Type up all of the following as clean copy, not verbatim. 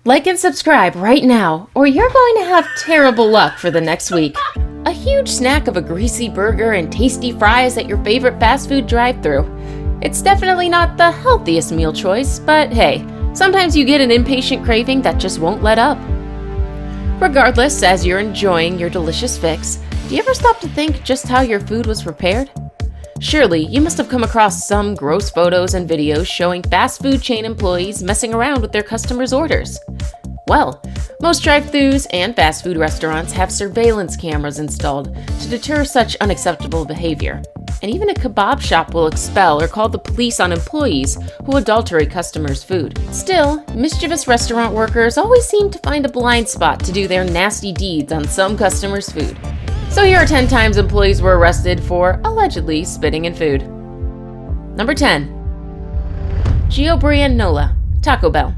Like and subscribe right now, or you're going to have terrible luck for the next week. A huge snack of a greasy burger and tasty fries at your favorite fast food drive-thru. It's definitely not the healthiest meal choice, but hey, sometimes you get an impatient craving that just won't let up. Regardless, as you're enjoying your delicious fix, do you ever stop to think just how your food was prepared? Surely, you must have come across some gross photos and videos showing fast food chain employees messing around with their customers' orders. Well, most drive-thrus and fast food restaurants have surveillance cameras installed to deter such unacceptable behavior. And even a kebab shop will expel or call the police on employees who adulterate customers' food. Still, mischievous restaurant workers always seem to find a blind spot to do their nasty deeds on some customers' food. So here are 10 times employees were arrested for allegedly spitting in food. Number 10. Brianola, Taco Bell.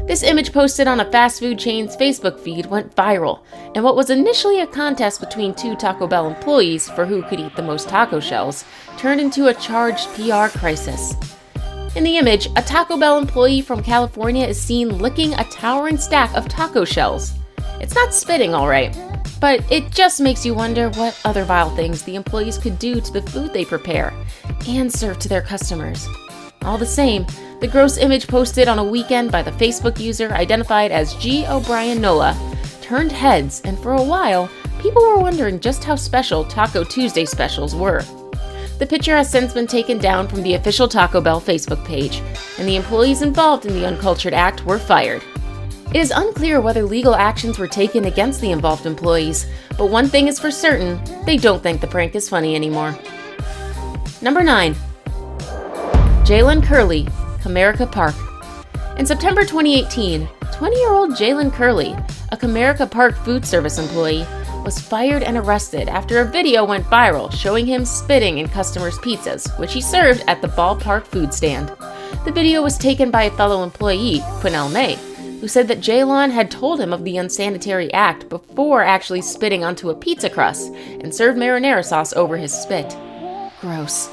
This image posted on a fast food chain's Facebook feed went viral, and what was initially a contest between two Taco Bell employees for who could eat the most taco shells turned into a charged PR crisis. In the image, a Taco Bell employee from California is seen licking a towering stack of taco shells. It's not spitting, all right, but it just makes you wonder what other vile things the employees could do to the food they prepare and serve to their customers. All the same, the gross image posted on a weekend by the Facebook user identified as Brianola turned heads, and for a while, people were wondering just how special Taco Tuesday specials were. The picture has since been taken down from the official Taco Bell Facebook page, and the employees involved in the uncultured act were fired. It is unclear whether legal actions were taken against the involved employees, but one thing is for certain, they don't think the prank is funny anymore. Number 9. JAYLON KERLEY-COMERICA Park. In September 2018, 20-year-old JAYLON KERLEY, a Comerica Park food service employee, was fired and arrested after a video went viral showing him spitting in customers' pizzas, which he served at the ballpark food stand. The video was taken by a fellow employee, Quinnell May, who said that JAYLON had told him of the unsanitary act before actually spitting onto a pizza crust and served marinara sauce over his spit. Gross.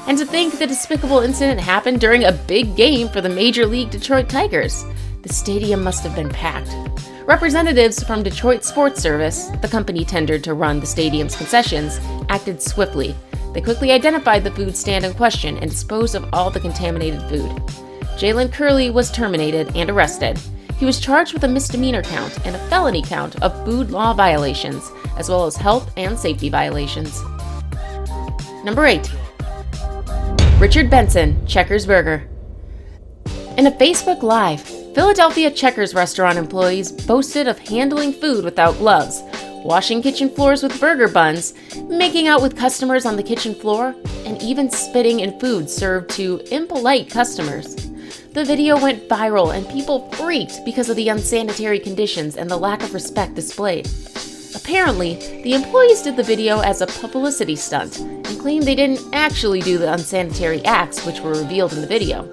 And to think the despicable incident happened during a big game for the Major League Detroit Tigers. The stadium must have been packed. Representatives from Detroit Sports Service, the company tendered to run the stadium's concessions, acted swiftly. They quickly identified the food stand in question and disposed of all the contaminated food. JAYLON KERLEY was terminated and arrested. He was charged with a misdemeanor count and a felony count of food law violations, as well as health and safety violations. Number 8. Richard Benson, Checkers Burger. In a Facebook Live, Philadelphia Checkers restaurant employees boasted of handling food without gloves, washing kitchen floors with burger buns, making out with customers on the kitchen floor, and even spitting in food served to impolite customers. The video went viral and people freaked because of the unsanitary conditions and the lack of respect displayed. Apparently, the employees did the video as a publicity stunt and claimed they didn't actually do the unsanitary acts which were revealed in the video.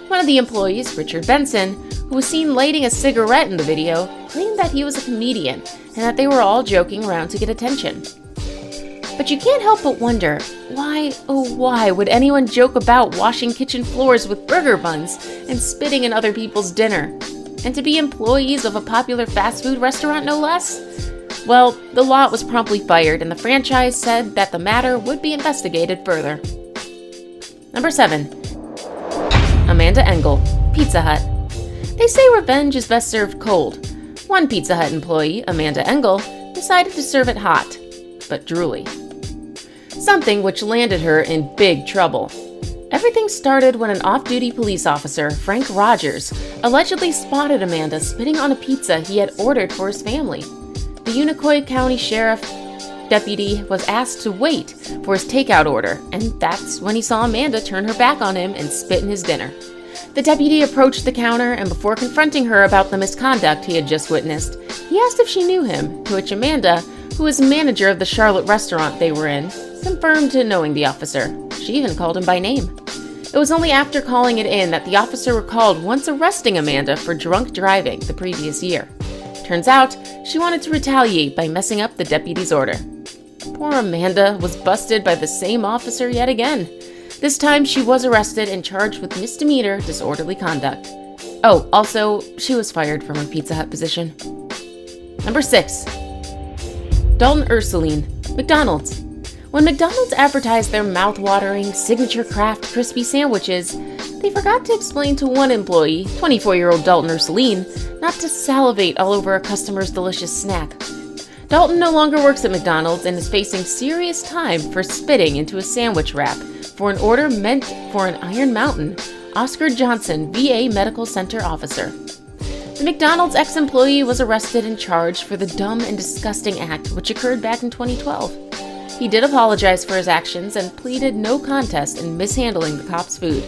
One of the employees, Richard Benson, who was seen lighting a cigarette in the video, claimed that he was a comedian and that they were all joking around to get attention. But you can't help but wonder, why, oh why, would anyone joke about washing kitchen floors with burger buns and spitting in other people's dinner? And to be employees of a popular fast food restaurant, no less? Well, the lot was promptly fired, and the franchise said that the matter would be investigated further. Number 7. Amanda Engel, Pizza Hut. They say revenge is best served cold. One Pizza Hut employee, Amanda Engel, decided to serve it hot, but drooly. Something which landed her in big trouble. Everything started when an off-duty police officer, Frank Rogers, allegedly spotted Amanda spitting on a pizza he had ordered for his family. The Unicoi County Sheriff deputy was asked to wait for his takeout order, and that's when he saw Amanda turn her back on him and spit in his dinner. The deputy approached the counter, and before confronting her about the misconduct he had just witnessed, he asked if she knew him, to which Amanda, who was manager of the Charlotte restaurant they were in, confirmed to knowing the officer. She even called him by name. It was only after calling it in that the officer recalled once arresting Amanda for drunk driving the previous year. Turns out, she wanted to retaliate by messing up the deputy's order. Poor Amanda was busted by the same officer yet again. This time she was arrested and charged with misdemeanor disorderly conduct. Oh, also, she was fired from her Pizza Hut position. Number 6. Dalton Ursuline, McDonald's. When McDonald's advertised their mouth-watering signature craft crispy sandwiches, they forgot to explain to one employee, 24-year-old Dalton Ursuline, not to salivate all over a customer's delicious snack. Dalton no longer works at McDonald's and is facing serious time for spitting into a sandwich wrap for an order meant for an Iron Mountain, Oscar Johnson, VA Medical Center officer. The McDonald's ex-employee was arrested and charged for the dumb and disgusting act which occurred back in 2012. He did apologize for his actions and pleaded no contest in mishandling the cop's food.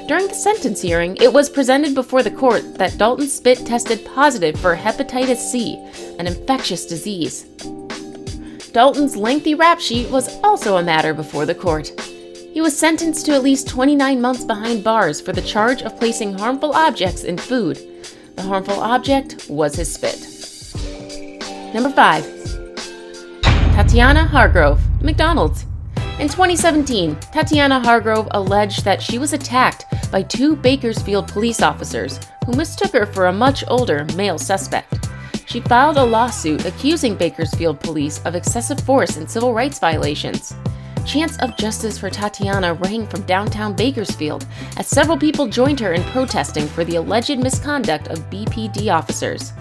During the sentence hearing, it was presented before the court that Dalton's spit tested positive for hepatitis C, an infectious disease. Dalton's lengthy rap sheet was also a matter before the court. He was sentenced to at least 29 months behind bars for the charge of placing harmful objects in food. The harmful object was his spit. Number 5. TATYANA Hargrove, McDonald's. In 2017, TATYANA Hargrove alleged that she was attacked by 2 Bakersfield police officers who mistook her for a much older male suspect. She filed a lawsuit accusing Bakersfield police of excessive force and civil rights violations. Chants of justice for TATYANA rang from downtown Bakersfield as several people joined her in protesting for the alleged misconduct of BPD officers.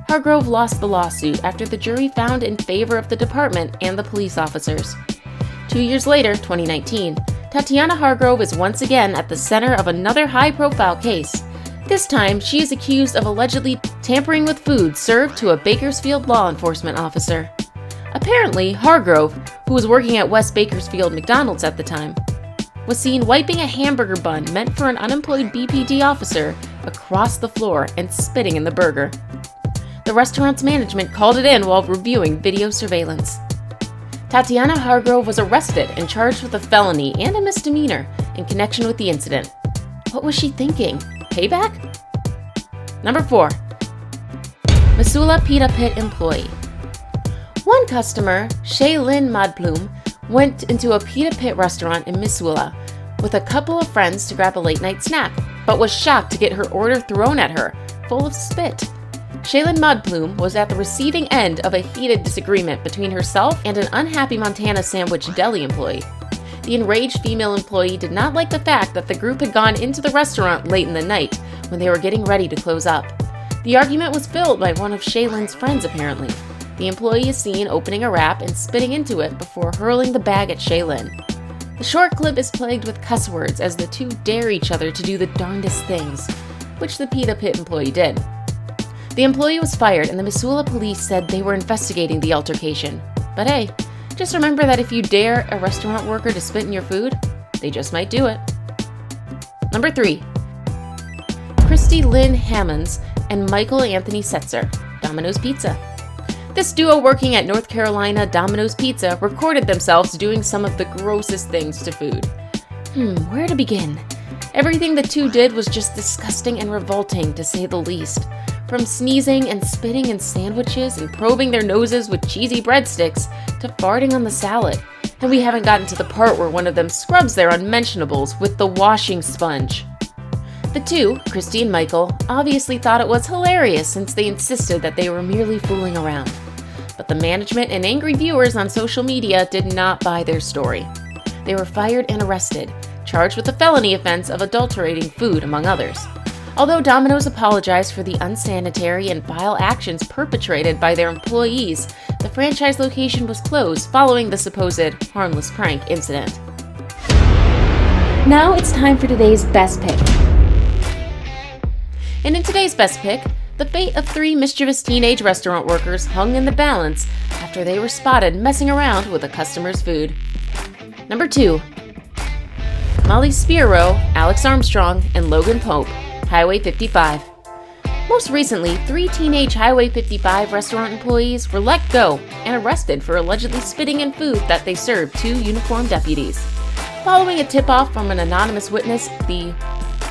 Hargrove lost the lawsuit after the jury found in favor of the department and the police officers. 2 years later, 2019, TATYANA Hargrove is once again at the center of another high-profile case. This time, she is accused of allegedly tampering with food served to a Bakersfield law enforcement officer. Apparently, Hargrove, who was working at West Bakersfield McDonald's at the time, was seen wiping a hamburger bun meant for an unemployed BPD officer across the floor and spitting in the burger. The restaurant's management called it in while reviewing video surveillance. TATYANA Hargrove was arrested and charged with a felony and a misdemeanor in connection with the incident. What was she thinking? Payback? Number 4. MISSOULA PITA Pit employee. One customer, LYNN Modplume, went into a Pita Pit restaurant in Missoula with a couple of friends to grab a late-night snack, but was shocked to get her order thrown at her, full of spit. LYNN Modplume was at the receiving end of a heated disagreement between herself and an unhappy Montana Sandwich Deli employee. The enraged female employee did not like the fact that the group had gone into the restaurant late in the night when they were getting ready to close up. The argument was filled by one of LYNN's friends apparently. The employee is seen opening a wrap and spitting into it before hurling the bag at LYNN. The short clip is plagued with cuss words as the two dare each other to do the darndest things, which the Pita Pit employee did. The employee was fired and the Missoula police said they were investigating the altercation. But hey, just remember that if you dare a restaurant worker to spit in your food, they just might do it. Number 3. KRISTY Lynn Hammonds and Michael Anthony Setzer, Domino's Pizza. This duo working at North Carolina Domino's Pizza recorded themselves doing some of the grossest things to food. Where to begin? Everything the two did was just disgusting and revolting, to say the least. From sneezing and spitting in sandwiches and probing their noses with cheesy breadsticks to farting on the salad. And we haven't gotten to the part where one of them scrubs their unmentionables with the washing sponge. The two, KRISTY and Michael, obviously thought it was hilarious since they insisted that they were merely fooling around. But the management and angry viewers on social media did not buy their story. They were fired and arrested, charged with the felony offense of adulterating food, among others. Although Domino's apologized for the unsanitary and vile actions perpetrated by their employees, the franchise location was closed following the supposed harmless prank incident. Now it's time for today's best pick. And in today's best pick, the fate of 3 mischievous teenage restaurant workers hung in the balance after they were spotted messing around with a customer's food. Number 2. Molly SPEAROW, Alex Armstrong, and Logan Pope, Highway 55. Most recently, 3 teenage Highway 55 restaurant employees were let go and arrested for allegedly spitting in food that they served 2 uniformed deputies. Following a tip-off from an anonymous witness, the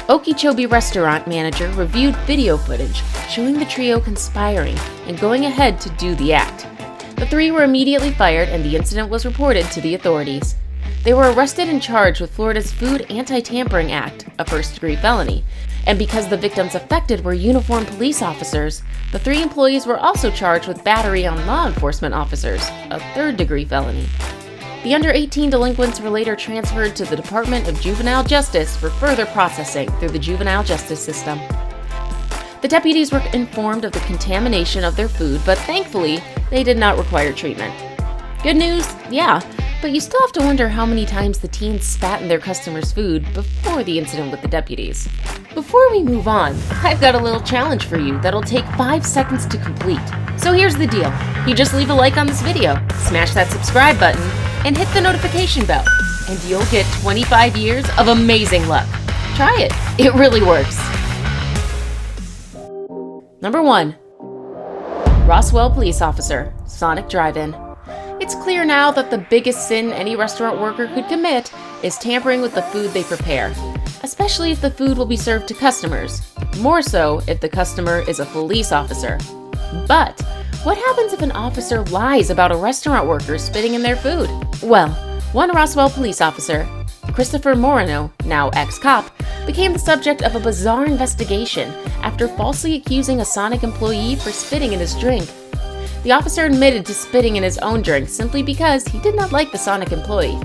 Okeechobee restaurant manager reviewed video footage showing the trio conspiring and going ahead to do the act. The 3 were immediately fired and the incident was reported to the authorities. They were arrested and charged with Florida's Food Anti-Tampering Act, a first-degree felony, And because the victims affected were uniformed police officers, the 3 employees were also charged with battery on law enforcement officers, a 3rd-degree felony. The under-18 delinquents were later transferred to the Department of Juvenile Justice for further processing through the juvenile justice system. The deputies were informed of the contamination of their food, but thankfully, they did not require treatment. Good news? Yeah, but you still have to wonder how many times the teens spat in their customers' food before the incident with the deputies. Before we move on, I've got a little challenge for you that'll take 5 seconds to complete. So here's the deal. You just leave a like on this video, smash that subscribe button, and hit the notification bell, and you'll get 25 years of amazing luck. Try it. It really works. Number 1. Roswell Police Officer, Sonic Drive-In. It's clear now that the biggest sin any restaurant worker could commit is tampering with the food they prepare, especially if the food will be served to customers, more so if the customer is a police officer. But what happens if an officer lies about a restaurant worker spitting in their food? Well, one Roswell police officer, Christopher Moreno, now ex-cop, became the subject of a bizarre investigation after falsely accusing a Sonic employee for spitting in his drink. The officer admitted to spitting in his own drink simply because he did not like the Sonic employee.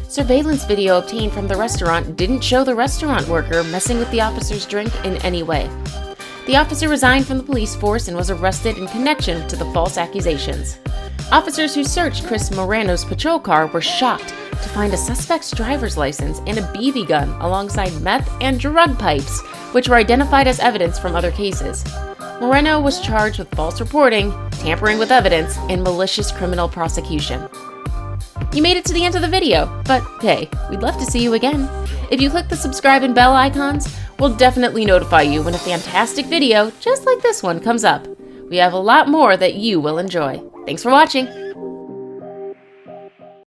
Surveillance video obtained from the restaurant didn't show the restaurant worker messing with the officer's drink in any way. The officer resigned from the police force and was arrested in connection to the false accusations. Officers who searched Chris Moreno's patrol car were shocked to find a suspect's driver's license and a BB gun alongside meth and drug pipes, which were identified as evidence from other cases. Moreno was charged with false reporting, tampering with evidence, and malicious criminal prosecution. You made it to the end of the video, but hey, we'd love to see you again. If you click the subscribe and bell icons, we'll definitely notify you when a fantastic video just like this one comes up. We have a lot more that you will enjoy. Thanks for watching!